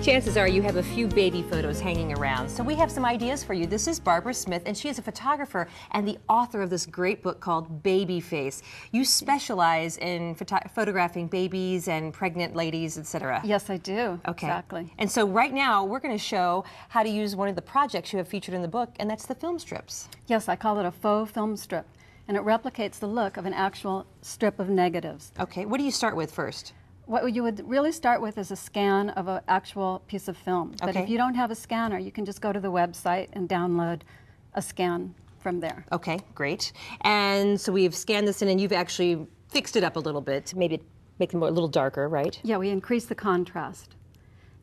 Chances are you have a few baby photos hanging around, so we have some ideas for you. This is Barbara Smith, and she is a photographer and the author of this great book called Baby Face. You specialize in photographing babies and pregnant ladies, etc. Yes, I do. Okay. Exactly. And so right now we're going to show how to use one of the projects you have featured in the book, and that's the film strips. Yes, I call it a faux film strip, and it replicates the look of an actual strip of negatives. Okay, what do you start with first? What you would really start with is a scan of an actual piece of film. But Okay. if you don't have a scanner, you can just go to the website and download a scan from there. Okay, great. And so we've scanned this in, and you've actually fixed it up a little bit to maybe make them a little darker, right? Yeah, we increase the contrast.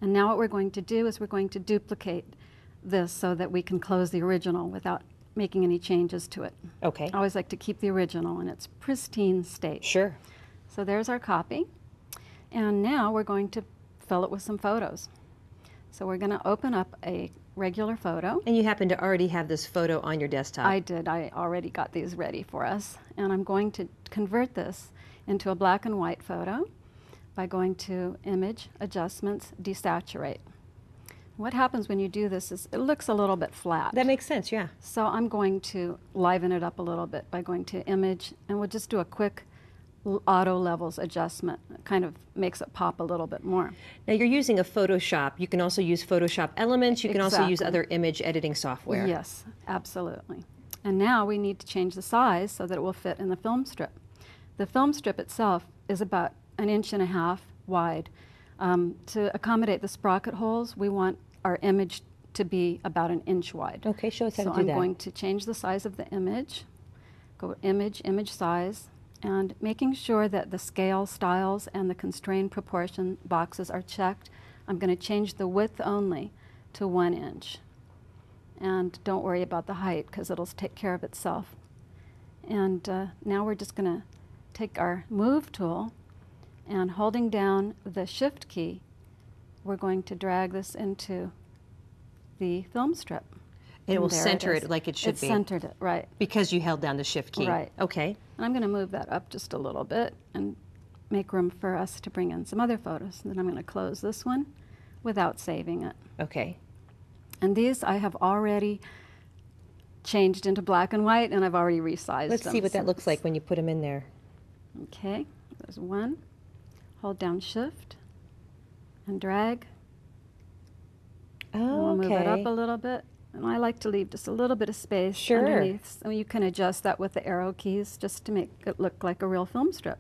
And now what we're going to do is we're going to duplicate this so that we can close the original without making any changes to it. Okay. I always like to keep the original in its pristine state. Sure. So there's our copy. And now we're going to fill it with some photos. So we're going to open up a regular photo. And you happen to already have this photo on your desktop. I did. I already got these ready for us. And I'm going to convert this into a black and white photo by going to Image, Adjustments, Desaturate. What happens when you do this is it looks a little bit flat. That makes sense, yeah. So I'm going to liven it up a little bit by going to Image, and we'll just do a quick auto levels adjustment. It kind of makes it pop a little bit more. Now you're using a Photoshop. You can also use Photoshop Elements. You can also use other image editing software. Yes, absolutely. And now we need to change the size so that it will fit in the film strip. The film strip itself is about 1.5 inches wide. To accommodate the sprocket holes, we want our image to be about 1 inch wide. Okay, show us how to do So I'm that. going to change the size of the image, go Image, Image Size, and making sure that the scale styles and the constrained proportion boxes are checked. I'm going to change the width only to 1 inch. And don't worry about the height because it'll take care of itself. And now we're just going to take our Move tool, and holding down the Shift key, we're going to drag this into the film strip. And it will there center is. it like it should be. It centered it, right. Because you held down the Shift key. Right. Okay. And I'm going to move that up just a little bit and make room for us to bring in some other photos. And then I'm going to close this one without saving it. Okay. And these I have already changed into black and white, and I've already resized Let's them. see what that looks like when you put them in there. Okay, there's one. Hold down Shift and drag. And we'll move it up a little bit. And I like to leave just a little bit of space underneath. So you can adjust that with the arrow keys just to make it look like a real film strip.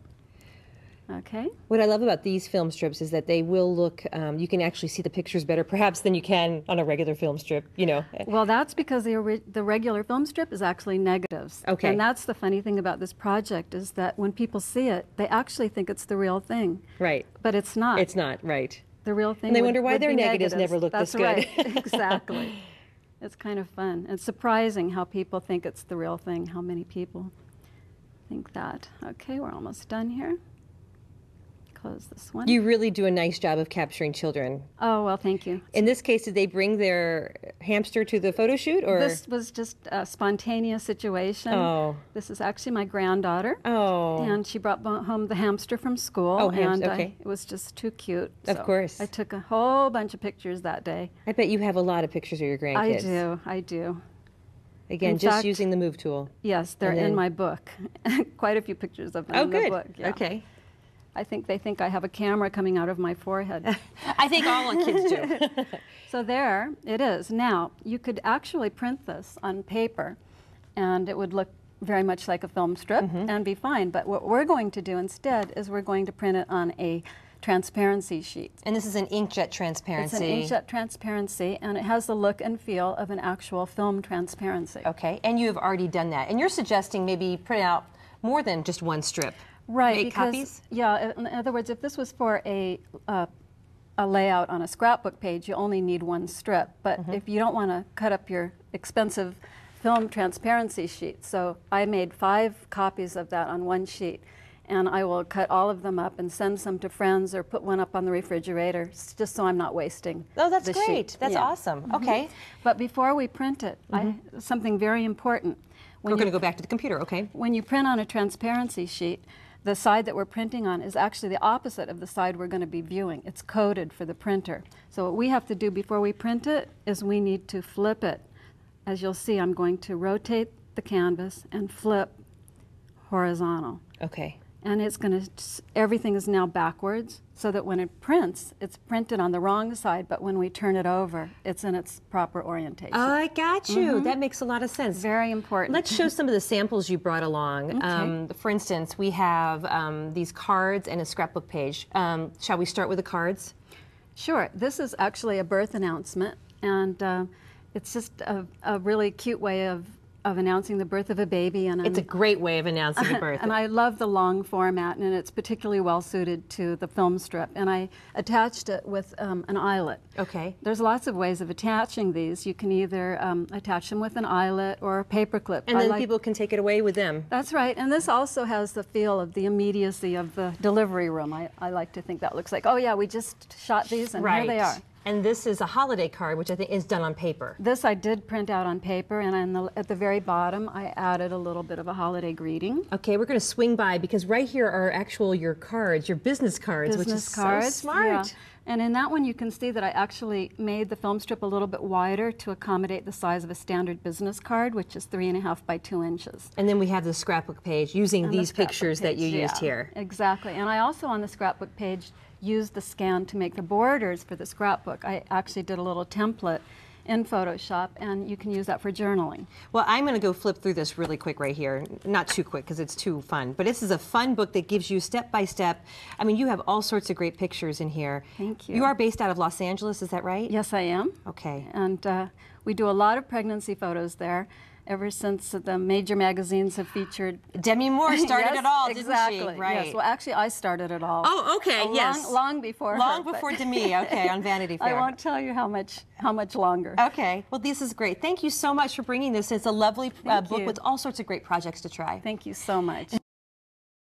Okay. What I love about these film strips is that they will look, you can actually see the pictures better perhaps than you can on a regular film strip, you know. Well, that's because the regular film strip is actually negatives. Okay. And that's the funny thing about this project is that when people see it, they actually think it's the real thing. Right. But it's not. It's not, right. The real thing And they would, wonder why would their be negatives never look That's this good. Right. Exactly. It's kind of fun. It's surprising how people think it's the real thing, how many people think that. Okay, we're almost done here. Close this one. You really do a nice job of capturing children. Oh, well, thank you. In this case, did they bring their hamster to the photo shoot, or? This was just a spontaneous situation. Oh. This is actually my granddaughter. Oh. And she brought home the hamster from school. Oh, and okay. it was just too cute. Of So course. I took a whole bunch of pictures that day. I bet you have a lot of pictures of your grandkids. I do. Again, In just fact, using the Move tool. Yes, they're And then- in my book. Quite a few pictures of them Oh, in the good. book. Yeah. Okay. I think they think I have a camera coming out of my forehead. I think all kids do. So there it is. Now, you could actually print this on paper, and it would look very much like a film strip and be fine. But what we're going to do instead is we're going to print it on a transparency sheet. And this is an inkjet transparency. It's an inkjet transparency, and it has the look and feel of an actual film transparency. Okay, and you have already done that. And you're suggesting maybe print out more than just one strip. Right, Make because, copies? Yeah, in other words, if this was for a layout on a scrapbook page, you only need one strip. But if you don't want to cut up your expensive film transparency sheet, so I made 5 copies of that on one sheet, and I will cut all of them up and send some to friends or put one up on the refrigerator, just so I'm not wasting Oh, that's the great. sheet. That's Yeah. awesome. Okay. But before we print it, something very important. We're going to go back to the computer, okay? When you print on a transparency sheet, the side that we're printing on is actually the opposite of the side we're going to be viewing. It's coded for the printer. So what we have to do before we print it is we need to flip it. As you'll see, I'm going to rotate the canvas and flip horizontal. Okay. And it's going to, everything is now backwards, so that when it prints, it's printed on the wrong side, but when we turn it over, it's in its proper orientation. Oh, I got you. That makes a lot of sense. Very important. Let's show some of the samples you brought along. Okay. For instance, we have these cards and a scrapbook page. Shall we start with the cards? Sure. This is actually a birth announcement, and it's just a really cute way of announcing the birth of a baby. And it's a great way of announcing a birth. And I love the long format, and it's particularly well suited to the film strip. And I attached it with an eyelet. Okay. There's lots of ways of attaching these. You can either attach them with an eyelet or a paper clip. And then people can take it away with them. That's right. And this also has the feel of the immediacy of the delivery room. I like to think that looks like, oh yeah, we just shot these and here they are. And this is a holiday card, which I think is done on paper. This I did print out on paper, and at the very bottom, I added a little bit of a holiday greeting. Okay, we're going to swing by, because right here are your cards, your business cards, which is so smart. Yeah. And in that one, you can see that I actually made the film strip a little bit wider to accommodate the size of a standard business card, which is 3.5 by 2 inches. And then we have the scrapbook page using these pictures that you used here. Exactly. And I also, on the scrapbook page, used the scan to make the borders for the scrapbook. I actually did a little template in Photoshop, and you can use that for journaling. Well, I'm going to go flip through this really quick right here. Not too quick, because it's too fun. But this is a fun book that gives you step-by-step. I mean, you have all sorts of great pictures in here. Thank you. You are based out of Los Angeles, is that right? Yes, I am. Okay. And we do a lot of pregnancy photos there. Ever since the major magazines have featured. Demi Moore started it all, didn't exactly. she? Right. Yes. Well, actually, I started it all. Oh, okay. Yes. Long before. Long her, before Demi. Okay, on Vanity Fair. I won't tell you how much longer. Okay. Well, this is great. Thank you so much for bringing this. It's a lovely book with all sorts of great projects to try. Thank you so much.